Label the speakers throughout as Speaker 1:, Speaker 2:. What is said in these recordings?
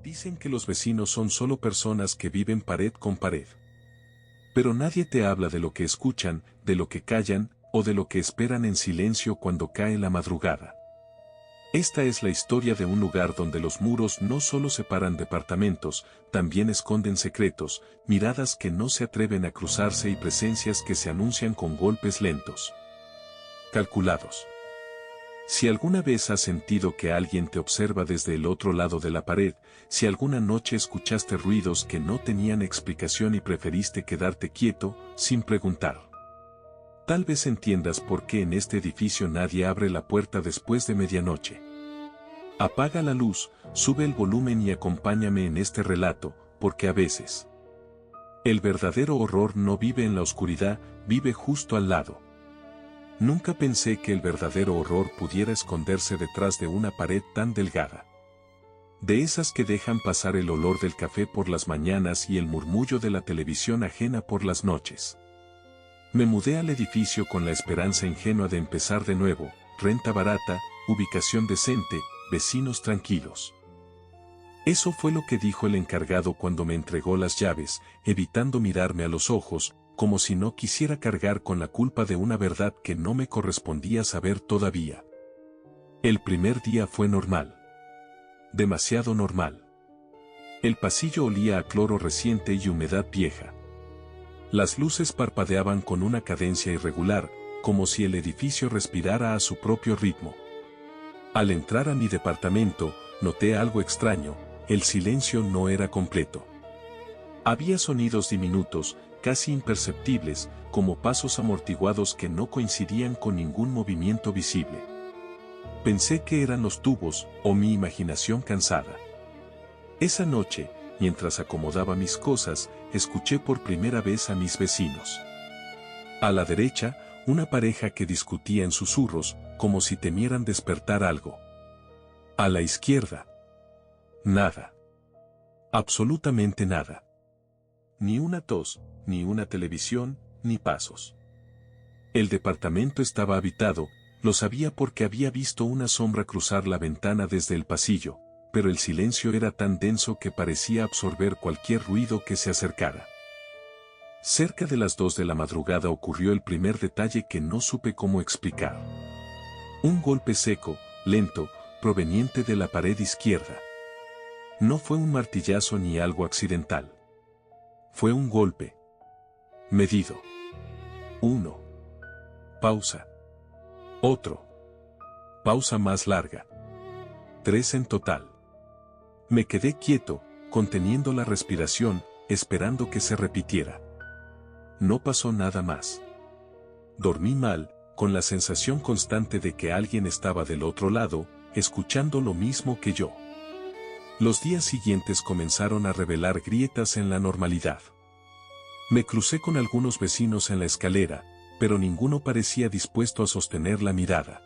Speaker 1: Dicen que los vecinos son solo personas que viven pared con pared. Pero nadie te habla de lo que escuchan, de lo que callan, o de lo que esperan en silencio cuando cae la madrugada. Esta es la historia de un lugar donde los muros no solo separan departamentos, también esconden secretos, miradas que no se atreven a cruzarse y presencias que se anuncian con golpes lentos, calculados. Si alguna vez has sentido que alguien te observa desde el otro lado de la pared, si alguna noche escuchaste ruidos que no tenían explicación y preferiste quedarte quieto, sin preguntar. Tal vez entiendas por qué en este edificio nadie abre la puerta después de medianoche. Apaga la luz, sube el volumen y acompáñame en este relato, porque a veces el verdadero horror no vive en la oscuridad, vive justo al lado. Nunca pensé que el verdadero horror pudiera esconderse detrás de una pared tan delgada. De esas que dejan pasar el olor del café por las mañanas y el murmullo de la televisión ajena por las noches. Me mudé al edificio con la esperanza ingenua de empezar de nuevo, renta barata, ubicación decente, vecinos tranquilos. Eso fue lo que dijo el encargado cuando me entregó las llaves, evitando mirarme a los ojos, como si no quisiera cargar con la culpa de una verdad que no me correspondía saber todavía. El primer día fue normal. Demasiado normal. El pasillo olía a cloro reciente y humedad vieja. Las luces parpadeaban con una cadencia irregular, como si el edificio respirara a su propio ritmo. Al entrar a mi departamento, noté algo extraño, el silencio no era completo. Había sonidos diminutos, casi imperceptibles, como pasos amortiguados que no coincidían con ningún movimiento visible. Pensé que eran los tubos, o mi imaginación cansada. Esa noche, mientras acomodaba mis cosas, escuché por primera vez a mis vecinos. A la derecha, una pareja que discutía en susurros, como si temieran despertar algo. A la izquierda. Nada. Absolutamente nada. Ni una tos, ni una televisión, ni pasos. El departamento estaba habitado, lo sabía porque había visto una sombra cruzar la ventana desde el pasillo, pero el silencio era tan denso que parecía absorber cualquier ruido que se acercara. Cerca de las 2 de la madrugada ocurrió el primer detalle que no supe cómo explicar. Un golpe seco, lento, proveniente de la pared izquierda. No fue un martillazo ni algo accidental. Fue un golpe. Medido. 1. Pausa. Otro. Pausa más larga. 3 en total. Me quedé quieto, conteniendo la respiración, esperando que se repitiera. No pasó nada más. Dormí mal, con la sensación constante de que alguien estaba del otro lado, escuchando lo mismo que yo. Los días siguientes comenzaron a revelar grietas en la normalidad. Me crucé con algunos vecinos en la escalera, pero ninguno parecía dispuesto a sostener la mirada.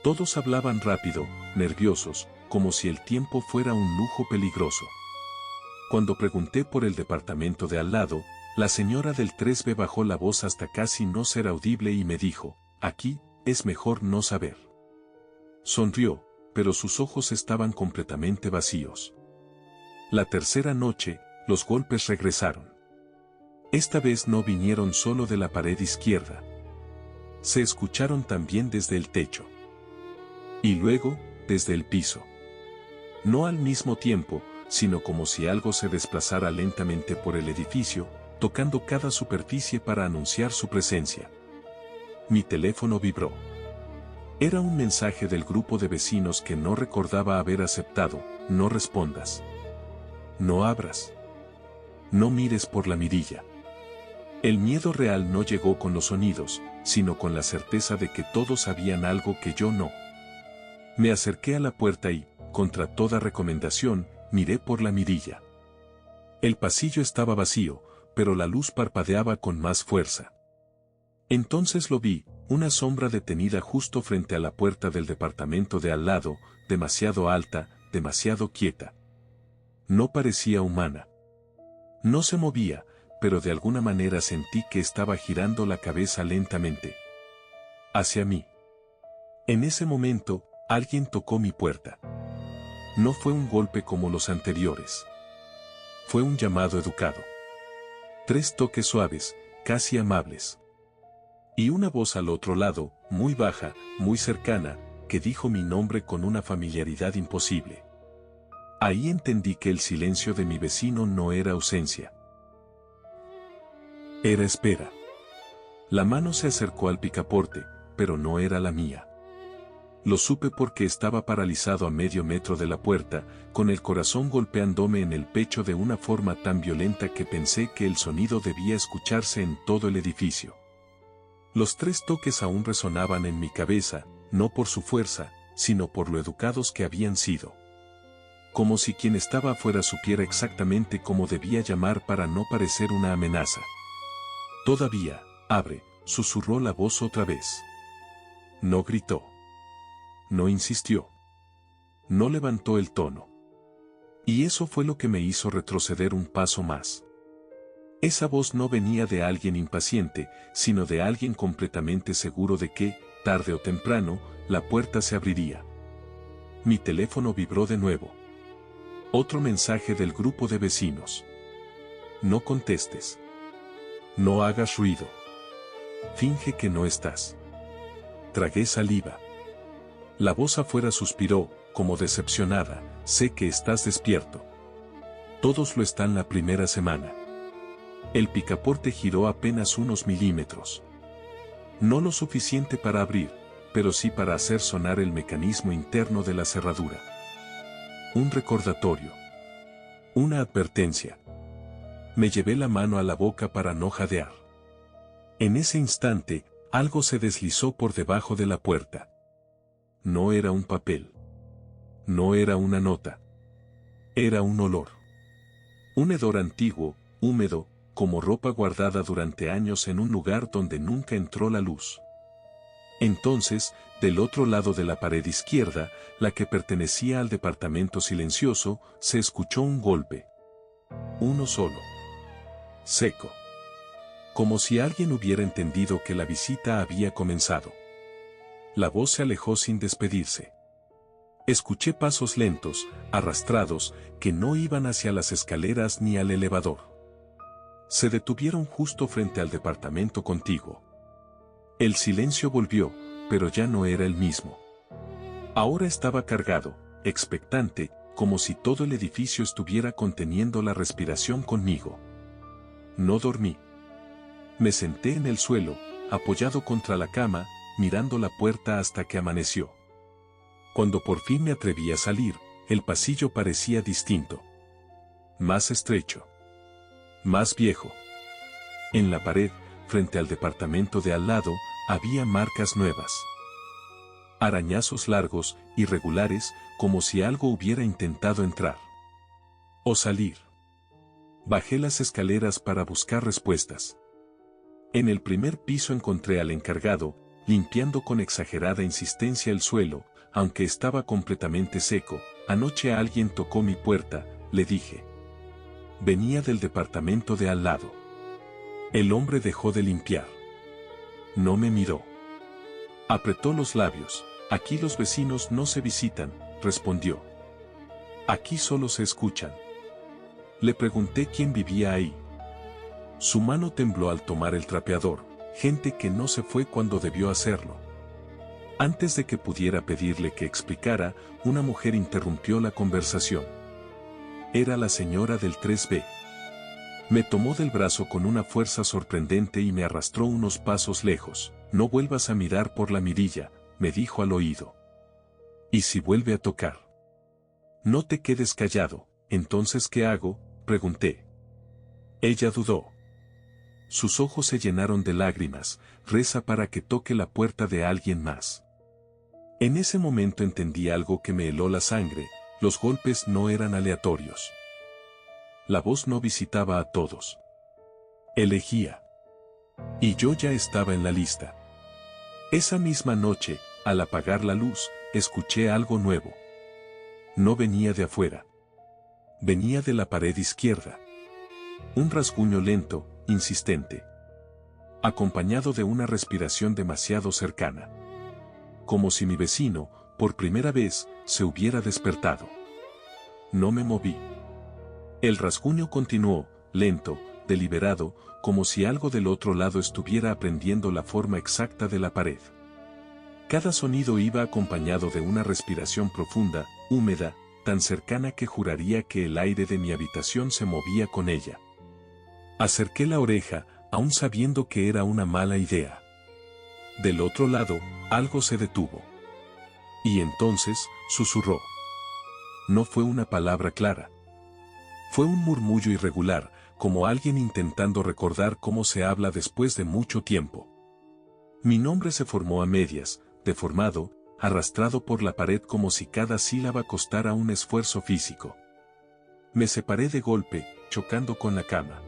Speaker 1: Todos hablaban rápido, nerviosos, como si el tiempo fuera un lujo peligroso. Cuando pregunté por el departamento de al lado, la señora del 3B bajó la voz hasta casi no ser audible y me dijo, aquí, es mejor no saber. Sonrió, pero sus ojos estaban completamente vacíos. La tercera noche, los golpes regresaron. Esta vez no vinieron solo de la pared izquierda. Se escucharon también desde el techo. Y luego, desde el piso. No al mismo tiempo, sino como si algo se desplazara lentamente por el edificio, tocando cada superficie para anunciar su presencia. Mi teléfono vibró. Era un mensaje del grupo de vecinos que no recordaba haber aceptado. No respondas. No abras. No mires por la mirilla. El miedo real no llegó con los sonidos, sino con la certeza de que todos sabían algo que yo no. Me acerqué a la puerta y, contra toda recomendación, miré por la mirilla. El pasillo estaba vacío, pero la luz parpadeaba con más fuerza. Entonces lo vi, una sombra detenida justo frente a la puerta del departamento de al lado, demasiado alta, demasiado quieta. No parecía humana. No se movía, pero de alguna manera sentí que estaba girando la cabeza lentamente. Hacia mí. En ese momento, alguien tocó mi puerta. No fue un golpe como los anteriores. Fue un llamado educado. 3 toques suaves, casi amables. Y una voz al otro lado, muy baja, muy cercana, que dijo mi nombre con una familiaridad imposible. Ahí entendí que el silencio de mi vecino no era ausencia. Era espera. La mano se acercó al picaporte, pero no era la mía. Lo supe porque estaba paralizado a medio metro de la puerta, con el corazón golpeándome en el pecho de una forma tan violenta que pensé que el sonido debía escucharse en todo el edificio. Los 3 toques aún resonaban en mi cabeza, no por su fuerza, sino por lo educados que habían sido. Como si quien estaba afuera supiera exactamente cómo debía llamar para no parecer una amenaza. Todavía, abre, susurró la voz otra vez. No gritó. No insistió. No levantó el tono. Y eso fue lo que me hizo retroceder un paso más. Esa voz no venía de alguien impaciente, sino de alguien completamente seguro de que, tarde o temprano, la puerta se abriría. Mi teléfono vibró de nuevo. Otro mensaje del grupo de vecinos. No contestes. No hagas ruido. Finge que no estás. Tragué saliva. La voz afuera suspiró, como decepcionada, sé que estás despierto. Todos lo están la primera semana. El picaporte giró apenas unos milímetros. No lo suficiente para abrir, pero sí para hacer sonar el mecanismo interno de la cerradura. Un recordatorio. Una advertencia. Me llevé la mano a la boca para no jadear. En ese instante, algo se deslizó por debajo de la puerta. No era un papel. No era una nota. Era un olor. Un hedor antiguo, húmedo, como ropa guardada durante años en un lugar donde nunca entró la luz. Entonces, del otro lado de la pared izquierda, la que pertenecía al departamento silencioso, se escuchó un golpe. Uno solo. Seco. Como si alguien hubiera entendido que la visita había comenzado. La voz se alejó sin despedirse. Escuché pasos lentos, arrastrados, que no iban hacia las escaleras ni al elevador. Se detuvieron justo frente al departamento contiguo. El silencio volvió, pero ya no era el mismo. Ahora estaba cargado, expectante, como si todo el edificio estuviera conteniendo la respiración conmigo. No dormí. Me senté en el suelo, apoyado contra la cama, mirando la puerta hasta que amaneció. Cuando por fin me atreví a salir, el pasillo parecía distinto. Más estrecho. Más viejo. En la pared, frente al departamento de al lado, había marcas nuevas. Arañazos largos, irregulares, como si algo hubiera intentado entrar. O salir. Bajé las escaleras para buscar respuestas. En el primer piso encontré al encargado, limpiando con exagerada insistencia el suelo, aunque estaba completamente seco. Anoche alguien tocó mi puerta, le dije. Venía del departamento de al lado. El hombre dejó de limpiar. No me miró. Apretó los labios. Aquí los vecinos no se visitan, respondió. Aquí solo se escuchan. Le pregunté quién vivía ahí. Su mano tembló al tomar el trapeador, gente que no se fue cuando debió hacerlo. Antes de que pudiera pedirle que explicara, una mujer interrumpió la conversación. Era la señora del 3B. Me tomó del brazo con una fuerza sorprendente y me arrastró unos pasos lejos. No vuelvas a mirar por la mirilla, me dijo al oído. ¿Y si vuelve a tocar? No te quedes callado. ¿Entonces qué hago?, pregunté. Ella dudó. Sus ojos se llenaron de lágrimas. Reza para que toque la puerta de alguien más. En ese momento entendí algo que me heló la sangre. Los golpes no eran aleatorios. La voz no visitaba a todos. Elegía. Y yo ya estaba en la lista. Esa misma noche, al apagar la luz, escuché algo nuevo. No venía de afuera. Venía de la pared izquierda. Un rasguño lento, insistente. Acompañado de una respiración demasiado cercana. Como si mi vecino, por primera vez, se hubiera despertado. No me moví. El rasguño continuó, lento, deliberado, como si algo del otro lado estuviera aprendiendo la forma exacta de la pared. Cada sonido iba acompañado de una respiración profunda, húmeda, tan cercana que juraría que el aire de mi habitación se movía con ella. Acerqué la oreja, aún sabiendo que era una mala idea. Del otro lado, algo se detuvo. Y entonces, susurró. No fue una palabra clara. Fue un murmullo irregular, como alguien intentando recordar cómo se habla después de mucho tiempo. Mi nombre se formó a medias, deformado, arrastrado por la pared como si cada sílaba costara un esfuerzo físico. Me separé de golpe, chocando con la cama.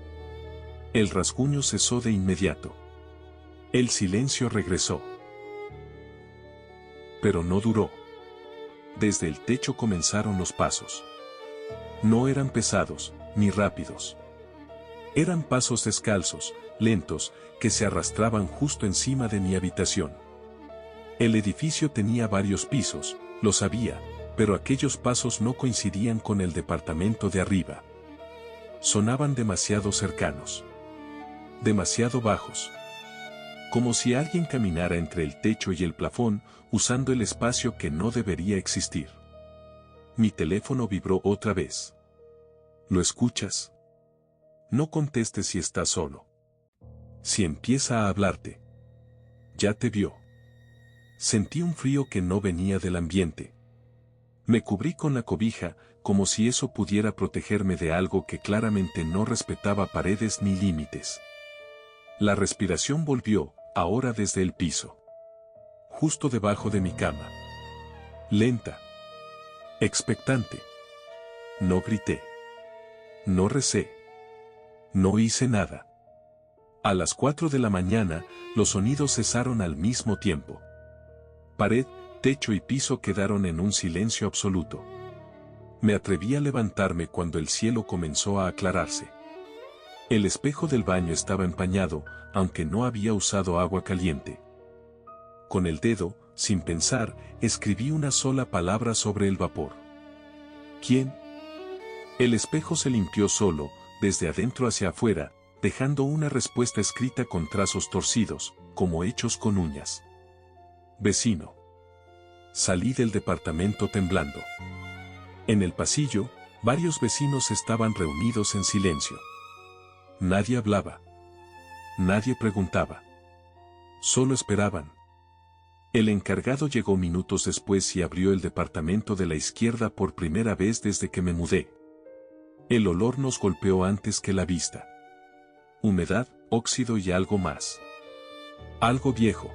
Speaker 1: El rasguño cesó de inmediato. El silencio regresó. Pero no duró. Desde el techo comenzaron los pasos. No eran pesados, ni rápidos. Eran pasos descalzos, lentos, que se arrastraban justo encima de mi habitación. El edificio tenía varios pisos, lo sabía, pero aquellos pasos no coincidían con el departamento de arriba. Sonaban demasiado cercanos. Demasiado bajos. Como si alguien caminara entre el techo y el plafón, usando el espacio que no debería existir. Mi teléfono vibró otra vez. ¿Lo escuchas? No contestes si estás solo. Si empieza a hablarte. Ya te vio. Sentí un frío que no venía del ambiente. Me cubrí con la cobija, como si eso pudiera protegerme de algo que claramente no respetaba paredes ni límites. La respiración volvió, ahora desde el piso. Justo debajo de mi cama. Lenta. Expectante. No grité. No recé. No hice nada. A las 4 de la mañana, los sonidos cesaron al mismo tiempo. Pared, techo y piso quedaron en un silencio absoluto. Me atreví a levantarme cuando el cielo comenzó a aclararse. El espejo del baño estaba empañado, aunque no había usado agua caliente. Con el dedo, sin pensar, escribí una sola palabra sobre el vapor. ¿Quién? El espejo se limpió solo, desde adentro hacia afuera, dejando una respuesta escrita con trazos torcidos, como hechos con uñas. Vecino. Salí del departamento temblando. En el pasillo, varios vecinos estaban reunidos en silencio. Nadie hablaba. Nadie preguntaba. Solo esperaban. El encargado llegó minutos después y abrió el departamento de la izquierda por primera vez desde que me mudé. El olor nos golpeó antes que la vista. Humedad, óxido y algo más. Algo viejo.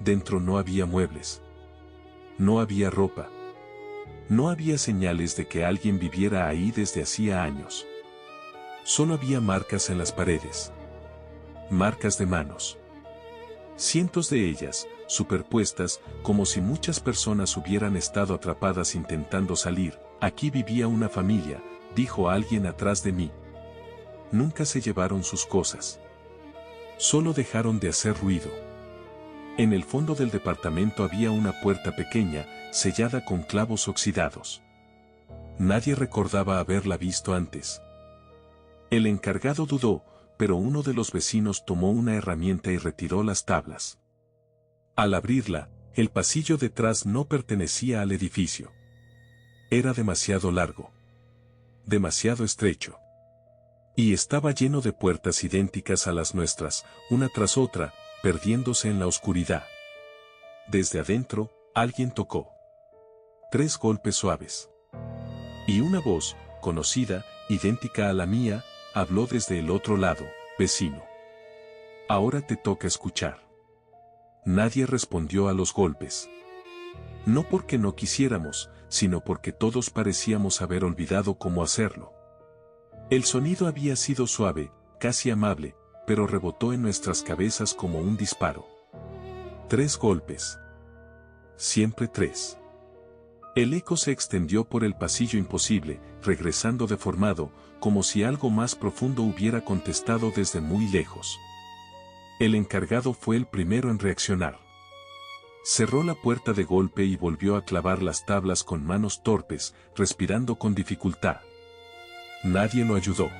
Speaker 1: Dentro no había muebles. No había ropa. No había señales de que alguien viviera ahí desde hacía años. Solo había marcas en las paredes. Marcas de manos. Cientos de ellas, superpuestas, como si muchas personas hubieran estado atrapadas intentando salir. Aquí vivía una familia, dijo alguien atrás de mí. Nunca se llevaron sus cosas. Solo dejaron de hacer ruido. En el fondo del departamento había una puerta pequeña, sellada con clavos oxidados. Nadie recordaba haberla visto antes. El encargado dudó, pero uno de los vecinos tomó una herramienta y retiró las tablas. Al abrirla, el pasillo detrás no pertenecía al edificio. Era demasiado largo. Demasiado estrecho. Y estaba lleno de puertas idénticas a las nuestras, una tras otra, perdiéndose en la oscuridad. Desde adentro, alguien tocó. 3 golpes suaves. Y una voz, conocida, idéntica a la mía, habló desde el otro lado: vecino. Ahora te toca escuchar. Nadie respondió a los golpes. No porque no quisiéramos, sino porque todos parecíamos haber olvidado cómo hacerlo. El sonido había sido suave, casi amable, pero rebotó en nuestras cabezas como un disparo. 3 golpes. Siempre 3. El eco se extendió por el pasillo imposible, regresando deformado, como si algo más profundo hubiera contestado desde muy lejos. El encargado fue el primero en reaccionar. Cerró la puerta de golpe y volvió a clavar las tablas con manos torpes, respirando con dificultad. Nadie lo ayudó.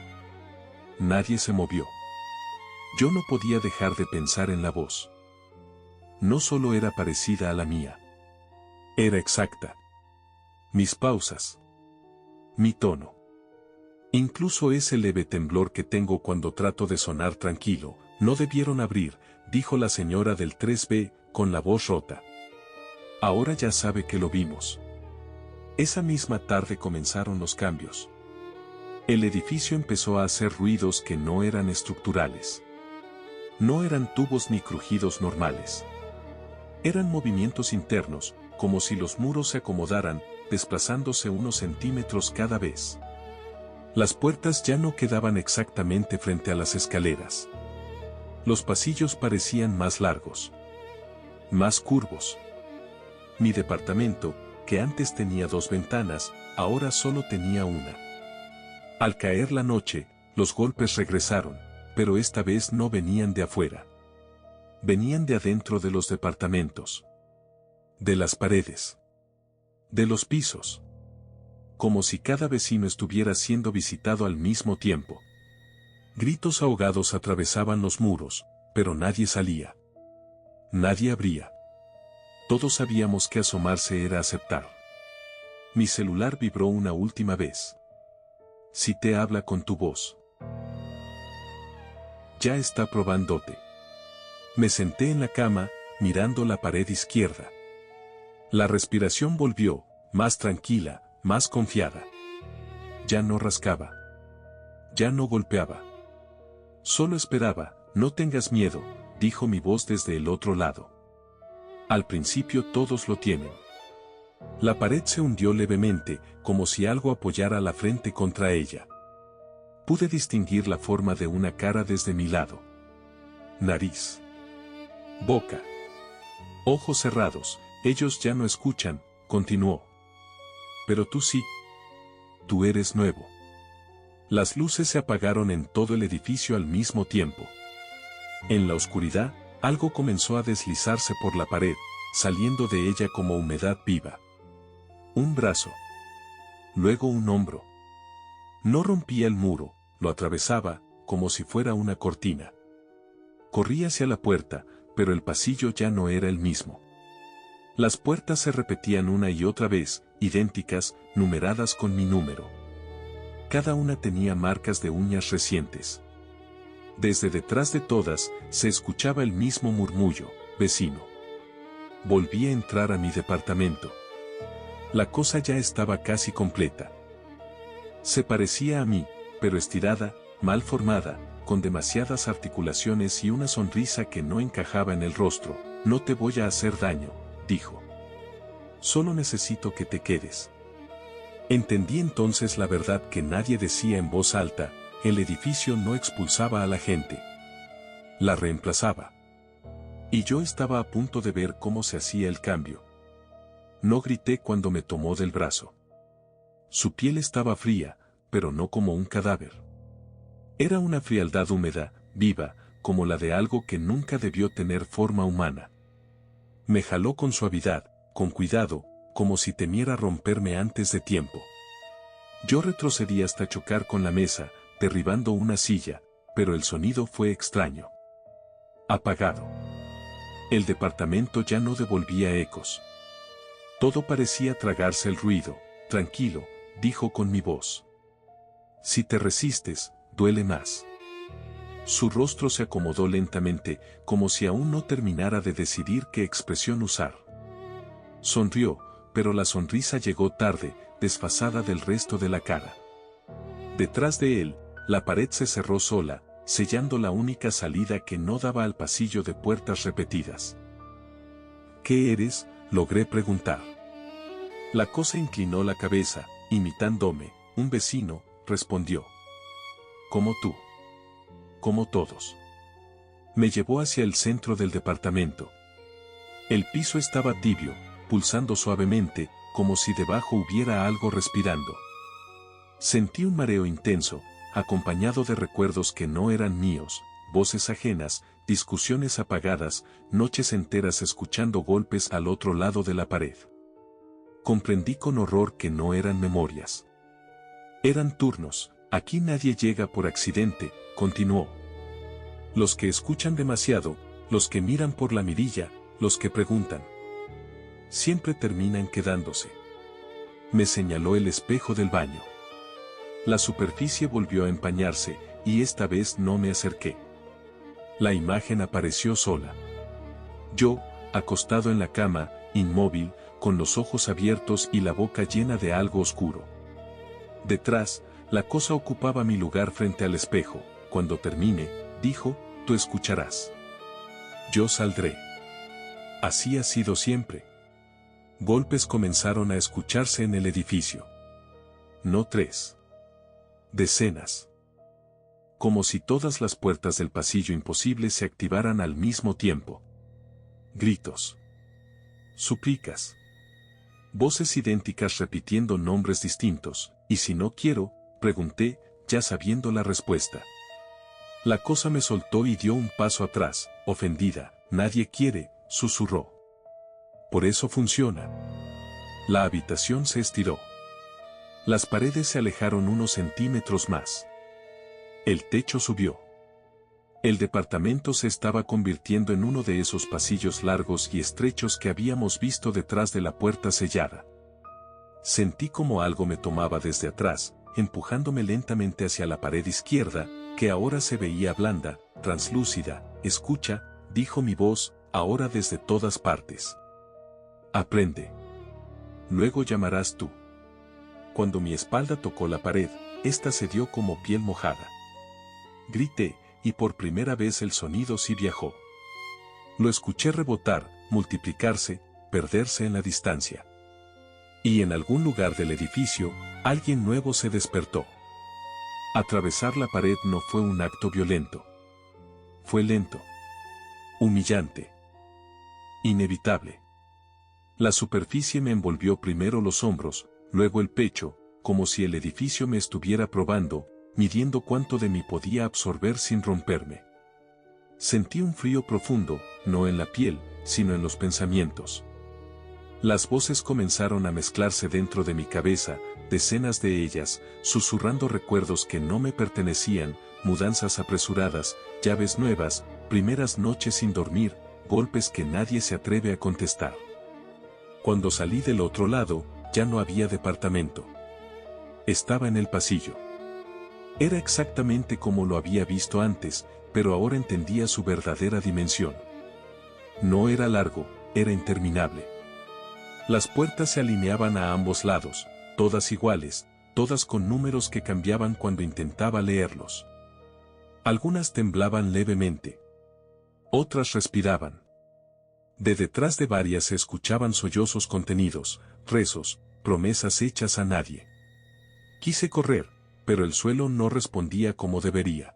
Speaker 1: Nadie se movió. Yo no podía dejar de pensar en la voz. No solo era parecida a la mía. Era exacta. Mis pausas. Mi tono. Incluso ese leve temblor que tengo cuando trato de sonar tranquilo. No debieron abrir, dijo la señora del 3B, con la voz rota. Ahora ya sabe que lo vimos. Esa misma tarde comenzaron los cambios. El edificio empezó a hacer ruidos que no eran estructurales. No eran tubos ni crujidos normales. Eran movimientos internos, como si los muros se acomodaran, desplazándose unos centímetros cada vez. Las puertas ya no quedaban exactamente frente a las escaleras. Los pasillos parecían más largos. Más curvos. Mi departamento, que antes tenía 2 ventanas, ahora solo tenía una. Al caer la noche, los golpes regresaron, pero esta vez no venían de afuera. Venían de adentro de los departamentos. De las paredes. De los pisos. Como si cada vecino estuviera siendo visitado al mismo tiempo. Gritos ahogados atravesaban los muros, pero nadie salía. Nadie abría. Todos sabíamos que asomarse era aceptar. Mi celular vibró una última vez. Si te habla con tu voz. Ya está probándote. Me senté en la cama, mirando la pared izquierda. La respiración volvió, más tranquila, más confiada. Ya no rascaba. Ya no golpeaba. Solo esperaba. No tengas miedo, dijo mi voz desde el otro lado. Al principio todos lo tienen. La pared se hundió levemente, como si algo apoyara la frente contra ella. Pude distinguir la forma de una cara desde mi lado. Nariz. Boca. Ojos cerrados. Ellos ya no escuchan, continuó. Pero tú sí. Tú eres nuevo. Las luces se apagaron en todo el edificio al mismo tiempo. En la oscuridad, algo comenzó a deslizarse por la pared, saliendo de ella como humedad viva. Un brazo. Luego un hombro. No rompía el muro, lo atravesaba, como si fuera una cortina. Corrí hacia la puerta, pero el pasillo ya no era el mismo. Las puertas se repetían una y otra vez, idénticas, numeradas con mi número. Cada una tenía marcas de uñas recientes. Desde detrás de todas, se escuchaba el mismo murmullo, vecino. Volví a entrar a mi departamento. La cosa ya estaba casi completa. Se parecía a mí, pero estirada, mal formada, con demasiadas articulaciones y una sonrisa que no encajaba en el rostro. No te voy a hacer daño, dijo. Solo necesito que te quedes. Entendí entonces la verdad que nadie decía en voz alta. El edificio no expulsaba a la gente. La reemplazaba. Y yo estaba a punto de ver cómo se hacía el cambio. No grité cuando me tomó del brazo. Su piel estaba fría, pero no como un cadáver. Era una frialdad húmeda, viva, como la de algo que nunca debió tener forma humana. Me jaló con suavidad, con cuidado, como si temiera romperme antes de tiempo. Yo retrocedí hasta chocar con la mesa, derribando una silla, pero el sonido fue extraño. Apagado. El departamento ya no devolvía ecos. Todo parecía tragarse el ruido. Tranquilo, dijo con mi voz. Si te resistes, duele más. Su rostro se acomodó lentamente, como si aún no terminara de decidir qué expresión usar. Sonrió, pero la sonrisa llegó tarde, desfasada del resto de la cara. Detrás de él, la pared se cerró sola, sellando la única salida que no daba al pasillo de puertas repetidas. ¿Qué eres?, logré preguntar. La cosa inclinó la cabeza, imitándome. Un vecino, respondió. Como tú. Como todos. Me llevó hacia el centro del departamento. El piso estaba tibio, pulsando suavemente, como si debajo hubiera algo respirando. Sentí un mareo intenso, acompañado de recuerdos que no eran míos, voces ajenas, discusiones apagadas, noches enteras escuchando golpes al otro lado de la pared. Comprendí con horror que no eran memorias. Eran turnos. Aquí nadie llega por accidente, continuó. Los que escuchan demasiado, los que miran por la mirilla, los que preguntan, siempre terminan quedándose. Me señaló el espejo del baño. La superficie volvió a empañarse, y esta vez no me acerqué. La imagen apareció sola. Yo, acostado en la cama, inmóvil, con los ojos abiertos y la boca llena de algo oscuro. Detrás, la cosa ocupaba mi lugar frente al espejo. Cuando termine, dijo, tú escucharás. Yo saldré. Así ha sido siempre. Golpes comenzaron a escucharse en el edificio. No 3. Decenas. Como si todas las puertas del pasillo imposible se activaran al mismo tiempo. Gritos. Súplicas. Voces idénticas repitiendo nombres distintos, y si no quiero, pregunté, ya sabiendo la respuesta. La cosa me soltó y dio un paso atrás, ofendida. Nadie quiere, susurró. Por eso funciona. La habitación se estiró. Las paredes se alejaron unos centímetros más. El techo subió. El departamento se estaba convirtiendo en uno de esos pasillos largos y estrechos que habíamos visto detrás de la puerta sellada. Sentí como algo me tomaba desde atrás, empujándome lentamente hacia la pared izquierda, que ahora se veía blanda, translúcida. Escucha, dijo mi voz, ahora desde todas partes. Aprende. Luego llamarás tú. Cuando mi espalda tocó la pared, ésta se dio como piel mojada. Grité, y por primera vez el sonido sí viajó. Lo escuché rebotar, multiplicarse, perderse en la distancia. Y en algún lugar del edificio, alguien nuevo se despertó. Atravesar la pared no fue un acto violento. Fue lento. Humillante. Inevitable. La superficie me envolvió primero los hombros, luego el pecho, como si el edificio me estuviera probando, midiendo cuánto de mí podía absorber sin romperme. Sentí un frío profundo, no en la piel, sino en los pensamientos. Las voces comenzaron a mezclarse dentro de mi cabeza, decenas de ellas, susurrando recuerdos que no me pertenecían, mudanzas apresuradas, llaves nuevas, primeras noches sin dormir, golpes que nadie se atreve a contestar. Cuando salí del otro lado, ya no había departamento. Estaba en el pasillo. Era exactamente como lo había visto antes, pero ahora entendía su verdadera dimensión. No era largo, era interminable. Las puertas se alineaban a ambos lados, todas iguales, todas con números que cambiaban cuando intentaba leerlos. Algunas temblaban levemente. Otras respiraban. De detrás de varias se escuchaban sollozos contenidos, rezos, promesas hechas a nadie. Quise correr, pero el suelo no respondía como debería.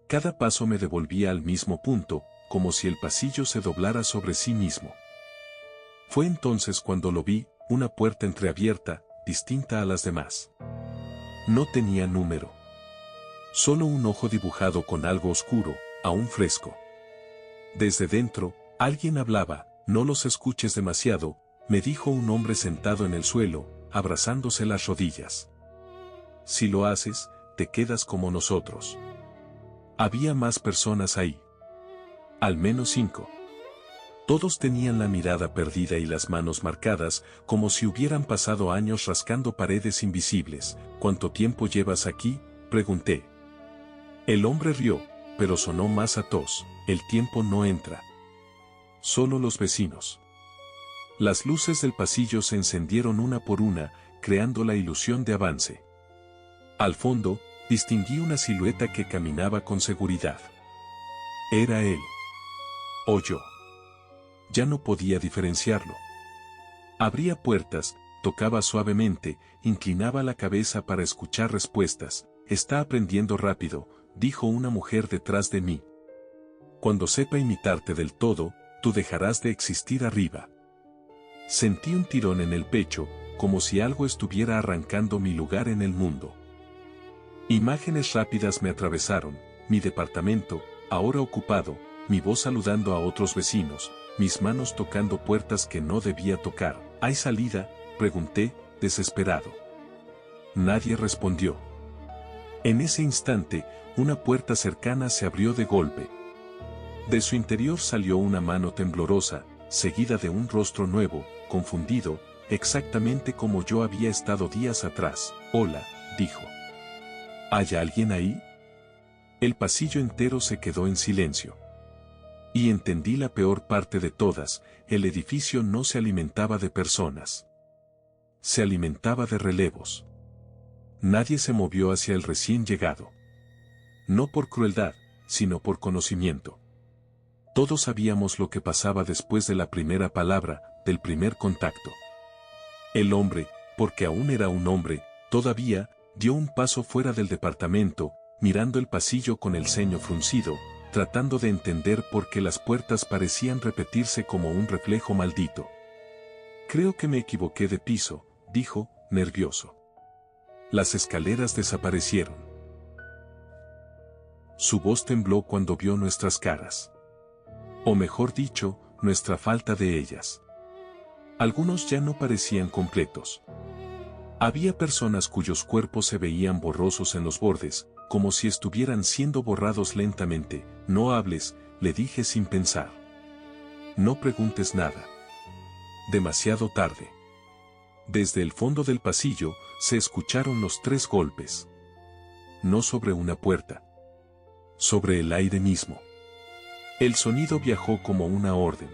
Speaker 1: Cada paso me devolvía al mismo punto, como si el pasillo se doblara sobre sí mismo. Fue entonces cuando lo vi, una puerta entreabierta, distinta a las demás. No tenía número. Solo un ojo dibujado con algo oscuro, aún fresco. Desde dentro, alguien hablaba. No los escuches demasiado, me dijo un hombre sentado en el suelo, abrazándose las rodillas. Si lo haces, te quedas como nosotros. Había más personas ahí. Al menos 5. Todos tenían la mirada perdida y las manos marcadas, como si hubieran pasado años rascando paredes invisibles. ¿Cuánto tiempo llevas aquí?, pregunté. El hombre rió, pero sonó más a tos. El tiempo no entra. Solo los vecinos. Las luces del pasillo se encendieron una por una, creando la ilusión de avance. Al fondo, distinguí una silueta que caminaba con seguridad. Era él. O yo. Ya no podía diferenciarlo. Abría puertas, tocaba suavemente, inclinaba la cabeza para escuchar respuestas. Está aprendiendo rápido, dijo una mujer detrás de mí. Cuando sepa imitarte del todo, tú dejarás de existir arriba. Sentí un tirón en el pecho, como si algo estuviera arrancando mi lugar en el mundo. Imágenes rápidas me atravesaron, mi departamento, ahora ocupado, mi voz saludando a otros vecinos, mis manos tocando puertas que no debía tocar. ¿Hay salida?, pregunté, desesperado. Nadie respondió. En ese instante, una puerta cercana se abrió de golpe. De su interior salió una mano temblorosa, seguida de un rostro nuevo, confundido, exactamente como yo había estado días atrás. «Hola», dijo. ¿Hay alguien ahí? El pasillo entero se quedó en silencio. Y entendí la peor parte de todas: el edificio no se alimentaba de personas. Se alimentaba de relevos. Nadie se movió hacia el recién llegado. No por crueldad, sino por conocimiento. Todos sabíamos lo que pasaba después de la primera palabra, del primer contacto. El hombre, porque aún era un hombre, todavía, dio un paso fuera del departamento, mirando el pasillo con el ceño fruncido, tratando de entender por qué las puertas parecían repetirse como un reflejo maldito. «Creo que me equivoqué de piso», dijo, nervioso. Las escaleras desaparecieron. Su voz tembló cuando vio nuestras caras. O mejor dicho, nuestra falta de ellas. Algunos ya no parecían completos. Había personas cuyos cuerpos se veían borrosos en los bordes, como si estuvieran siendo borrados lentamente. «No hables», le dije sin pensar. «No preguntes nada». Demasiado tarde. Desde el fondo del pasillo, se escucharon los 3 golpes. No sobre una puerta. Sobre el aire mismo. El sonido viajó como una orden.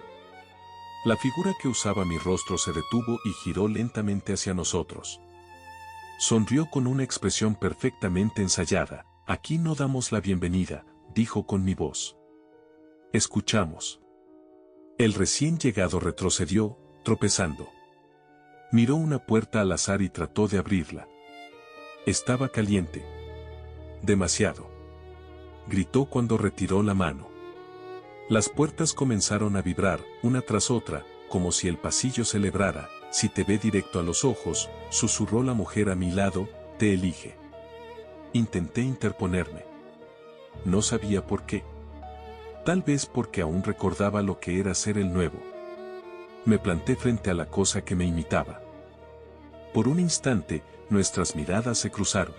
Speaker 1: La figura que usaba mi rostro se detuvo y giró lentamente hacia nosotros. Sonrió con una expresión perfectamente ensayada. «Aquí no damos la bienvenida», dijo con mi voz. Escuchamos. El recién llegado retrocedió, tropezando. Miró una puerta al azar y trató de abrirla. Estaba caliente. Demasiado. Gritó cuando retiró la mano. Las puertas comenzaron a vibrar, una tras otra, como si el pasillo celebrara. «Si te ve directo a los ojos», susurró la mujer a mi lado, «te elige». Intenté interponerme. No sabía por qué. Tal vez porque aún recordaba lo que era ser el nuevo. Me planté frente a la cosa que me imitaba. Por un instante, nuestras miradas se cruzaron.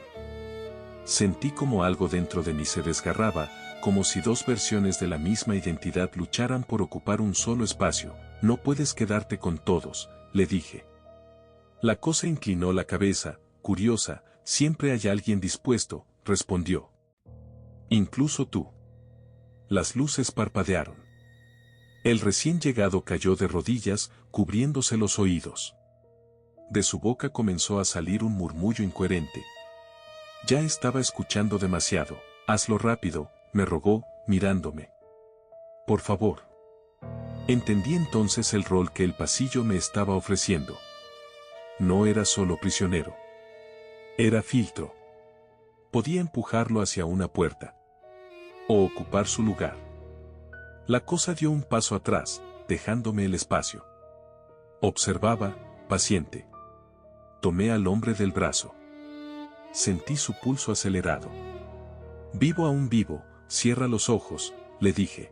Speaker 1: Sentí como algo dentro de mí se desgarraba, como si 2 versiones de la misma identidad lucharan por ocupar un solo espacio. «No puedes quedarte con todos», le dije. La cosa inclinó la cabeza, curiosa. «Siempre hay alguien dispuesto», respondió. «Incluso tú». Las luces parpadearon. El recién llegado cayó de rodillas, cubriéndose los oídos. De su boca comenzó a salir un murmullo incoherente. Ya estaba escuchando demasiado. «Hazlo rápido», me rogó, mirándome. «Por favor». Entendí entonces el rol que el pasillo me estaba ofreciendo. No era solo prisionero. Era filtro. Podía empujarlo hacia una puerta. O ocupar su lugar. La cosa dio un paso atrás, dejándome el espacio. Observaba, paciente. Tomé al hombre del brazo. Sentí su pulso acelerado. «Vivo aún vivo, cierra los ojos», le dije.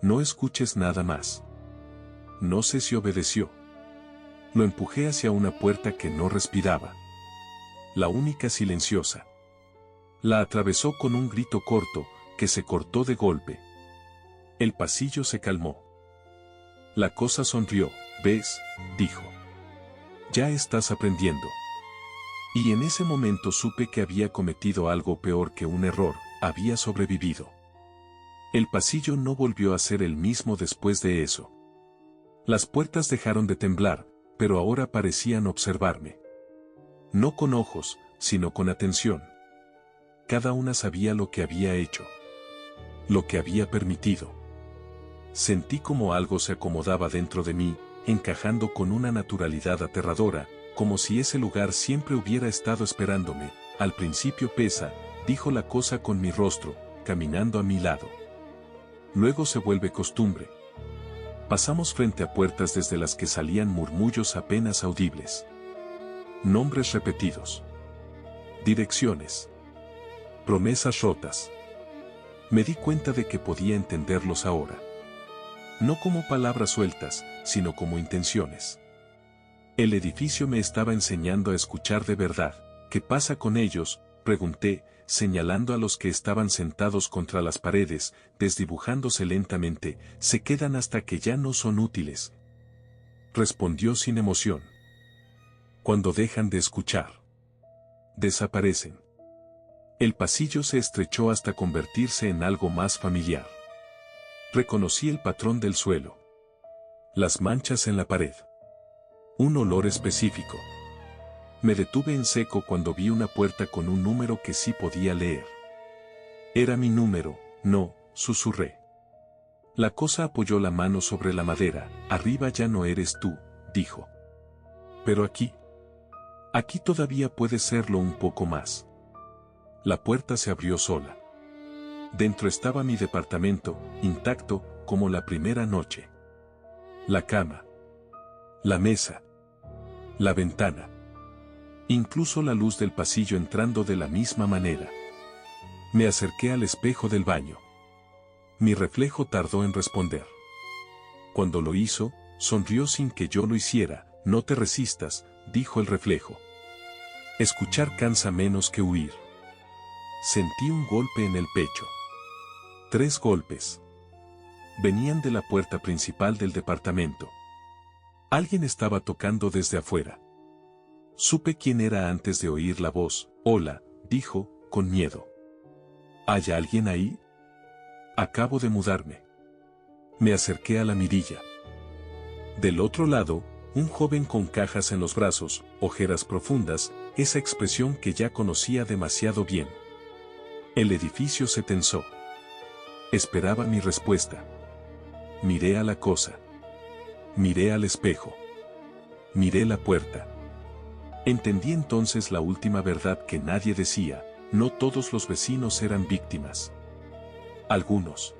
Speaker 1: «No escuches nada más». No sé si obedeció. Lo empujé hacia una puerta que no respiraba. La única silenciosa. La atravesó con un grito corto, que se cortó de golpe. El pasillo se calmó. La cosa sonrió. «¿Ves?», dijo. «Ya estás aprendiendo». Y en ese momento supe que había cometido algo peor que un error: había sobrevivido. El pasillo no volvió a ser el mismo después de eso. Las puertas dejaron de temblar, pero ahora parecían observarme. No con ojos, sino con atención. Cada una sabía lo que había hecho. Lo que había permitido. Sentí como algo se acomodaba dentro de mí, encajando con una naturalidad aterradora, como si ese lugar siempre hubiera estado esperándome. «Al principio pesa», dijo la cosa con mi rostro, caminando a mi lado. «Luego se vuelve costumbre». Pasamos frente a puertas desde las que salían murmullos apenas audibles. Nombres repetidos. Direcciones. Promesas rotas. Me di cuenta de que podía entenderlos ahora. No como palabras sueltas, sino como intenciones. El edificio me estaba enseñando a escuchar de verdad. ¿Qué pasa con ellos?, pregunté, señalando a los que estaban sentados contra las paredes, desdibujándose lentamente. Se quedan hasta que ya no son útiles, respondió sin emoción. Cuando dejan de escuchar, desaparecen. El pasillo se estrechó hasta convertirse en algo más familiar. Reconocí el patrón del suelo, las manchas en la pared, un olor específico. Me detuve en seco cuando vi una puerta con un número que sí podía leer. Era mi número. No, susurré. La cosa apoyó la mano sobre la madera. Arriba ya no eres tú, dijo. Pero aquí todavía puede serlo un poco más. La puerta se abrió sola. Dentro estaba mi departamento, intacto, como la primera noche. La cama, la mesa, la ventana. Incluso la luz del pasillo entrando de la misma manera. Me acerqué al espejo del baño. Mi reflejo tardó en responder. Cuando lo hizo, sonrió sin que yo lo hiciera. No te resistas, dijo el reflejo. Escuchar cansa menos que huir. Sentí un golpe en el pecho. 3 golpes. Venían de la puerta principal del departamento. Alguien estaba tocando desde afuera. Supe quién era antes de oír la voz. Hola, dijo, con miedo. ¿Hay alguien ahí? Acabo de mudarme. Me acerqué a la mirilla. Del otro lado, un joven con cajas en los brazos, ojeras profundas, esa expresión que ya conocía demasiado bien. El edificio se tensó. Esperaba mi respuesta. Miré a la cosa. Miré al espejo. Miré la puerta. Entendí entonces la última verdad que nadie decía: no todos los vecinos eran víctimas. Algunos.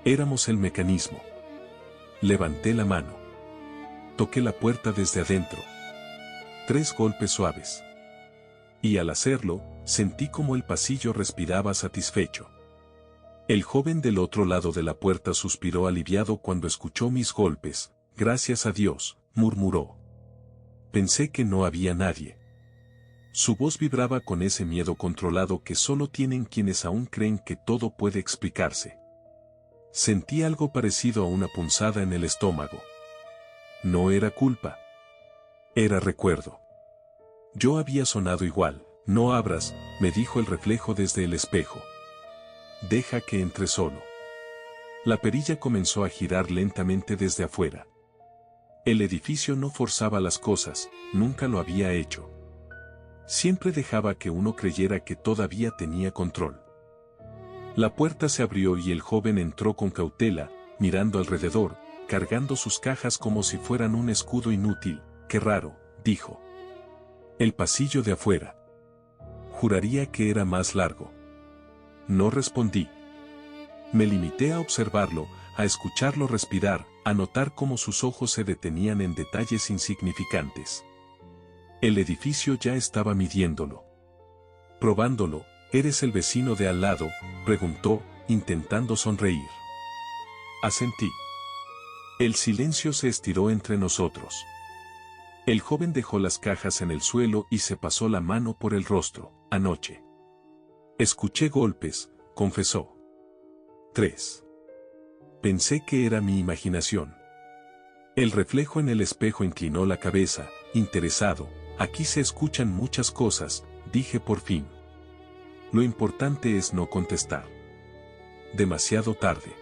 Speaker 1: Éramos el mecanismo. Levanté la mano. Toqué la puerta desde adentro. 3 golpes suaves. Y al hacerlo, sentí como el pasillo respiraba satisfecho. El joven del otro lado de la puerta suspiró aliviado cuando escuchó mis golpes. Gracias a Dios, murmuró. Pensé que no había nadie. Su voz vibraba con ese miedo controlado que solo tienen quienes aún creen que todo puede explicarse. Sentí algo parecido a una punzada en el estómago. No era culpa. Era recuerdo. Yo había sonado igual. No abras, me dijo el reflejo desde el espejo. Deja que entre solo. La perilla comenzó a girar lentamente desde afuera. El edificio no forzaba las cosas, nunca lo había hecho. Siempre dejaba que uno creyera que todavía tenía control. La puerta se abrió y el joven entró con cautela, mirando alrededor, cargando sus cajas como si fueran un escudo inútil. Qué raro, dijo. El pasillo de afuera. Juraría que era más largo. No respondí. Me limité a observarlo, a escucharlo respirar, a notar cómo sus ojos se detenían en detalles insignificantes. El edificio ya estaba midiéndolo. Probándolo. ¿Eres el vecino de al lado?, preguntó, intentando sonreír. Asentí. El silencio se estiró entre nosotros. El joven dejó las cajas en el suelo y se pasó la mano por el rostro. Anoche. Escuché golpes, confesó. 3. Pensé que era mi imaginación. El reflejo en el espejo inclinó la cabeza, interesado. Aquí se escuchan muchas cosas, dije por fin. Lo importante es no contestar. Demasiado tarde.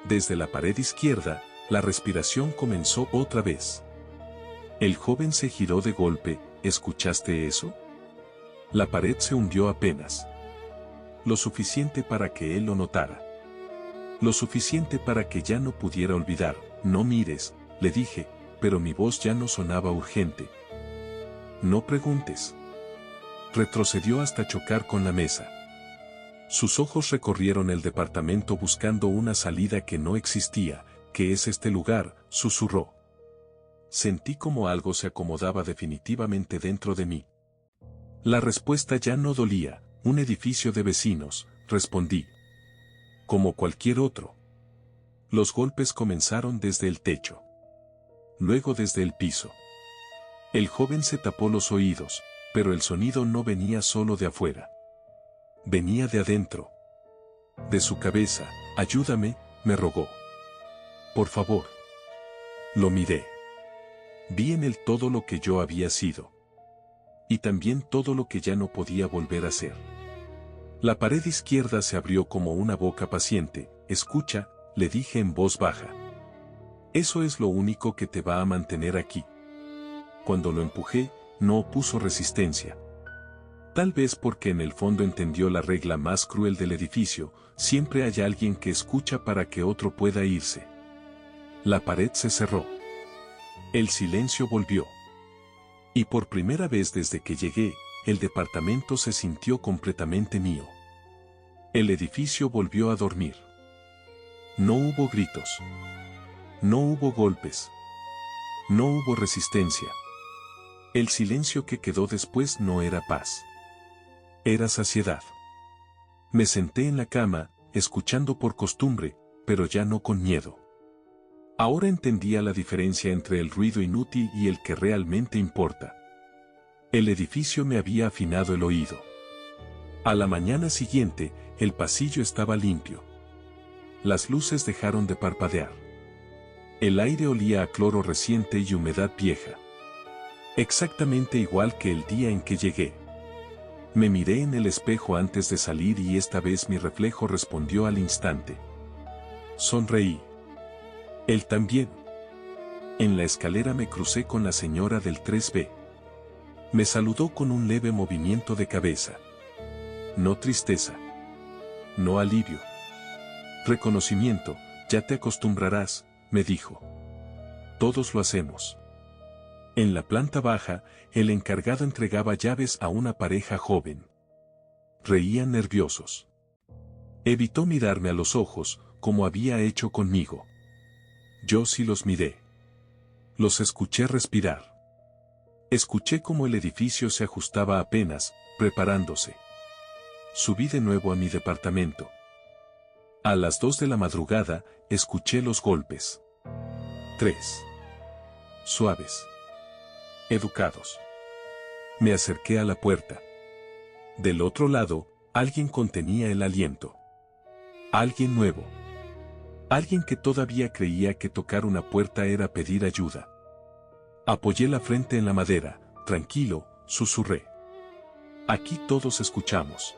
Speaker 1: Desde la pared izquierda, la respiración comenzó otra vez. El joven se giró de golpe. ¿Escuchaste eso? La pared se hundió apenas. Lo suficiente para que él lo notara. Lo suficiente para que ya no pudiera olvidar. No mires, le dije, pero mi voz ya no sonaba urgente. No preguntes. Retrocedió hasta chocar con la mesa. Sus ojos recorrieron el departamento buscando una salida que no existía. ¿Qué es este lugar?, susurró. Sentí como algo se acomodaba definitivamente dentro de mí. La respuesta ya no dolía. Un edificio de vecinos, respondí. como cualquier otro. Los golpes comenzaron desde el techo. Luego desde el piso. El joven se tapó los oídos, pero el sonido no venía solo de afuera. Venía de adentro. De su cabeza. Ayúdame, me rogó. Por favor. Lo miré. Vi en él todo lo que yo había sido. Y también todo lo que ya no podía volver a ser. La pared izquierda se abrió como una boca paciente. Escucha, le dije en voz baja. Eso es lo único que te va a mantener aquí. Cuando lo empujé, no opuso resistencia. Tal vez porque en el fondo entendió la regla más cruel del edificio, siempre hay alguien que escucha para que otro pueda irse. La pared se cerró. El silencio volvió. Y por primera vez desde que llegué, el departamento se sintió completamente mío. El edificio volvió a dormir. No hubo gritos. No hubo golpes. No hubo resistencia. El silencio que quedó después no era paz. Era saciedad. Me senté en la cama, escuchando por costumbre, pero ya no con miedo. Ahora entendía la diferencia entre el ruido inútil y el que realmente importa. El edificio me había afinado el oído. A la mañana siguiente, el pasillo estaba limpio. Las luces dejaron de parpadear. El aire olía a cloro reciente y humedad vieja. Exactamente igual que el día en que llegué. Me miré en el espejo antes de salir y esta vez mi reflejo respondió al instante. Sonreí. Él también. En la escalera me crucé con la señora del 3B. Me saludó con un leve movimiento de cabeza. No tristeza. No alivio. Reconocimiento, ya te acostumbrarás, me dijo. Todos lo hacemos. En la planta baja, el encargado entregaba llaves a una pareja joven. Reían nerviosos. Evitó mirarme a los ojos, como había hecho conmigo. Yo sí los miré. Los escuché respirar. Escuché cómo el edificio se ajustaba apenas, preparándose. Subí de nuevo a mi departamento. A las 2 de la madrugada, escuché los golpes. 3. Suaves. Educados. Me acerqué a la puerta. Del otro lado, alguien contenía el aliento. Alguien nuevo. Alguien que todavía creía que tocar una puerta era pedir ayuda. Apoyé la frente en la madera, tranquilo, susurré. Aquí todos escuchamos.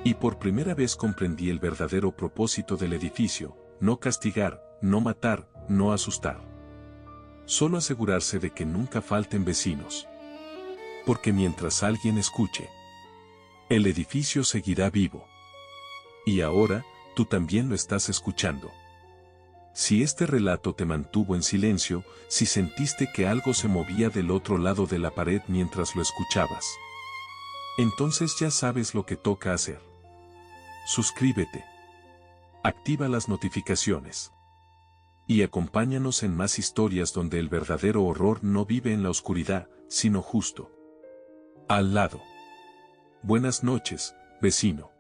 Speaker 1: Y por primera vez comprendí el verdadero propósito del edificio, no castigar, no matar, no asustar. Solo asegurarse de que nunca falten vecinos. Porque mientras alguien escuche, el edificio seguirá vivo. Y ahora, tú también lo estás escuchando. Si este relato te mantuvo en silencio, si sentiste que algo se movía del otro lado de la pared mientras lo escuchabas, entonces ya sabes lo que toca hacer. Suscríbete. Activa las notificaciones. Y acompáñanos en más historias donde el verdadero horror no vive en la oscuridad, sino justo al lado. Buenas noches, vecino.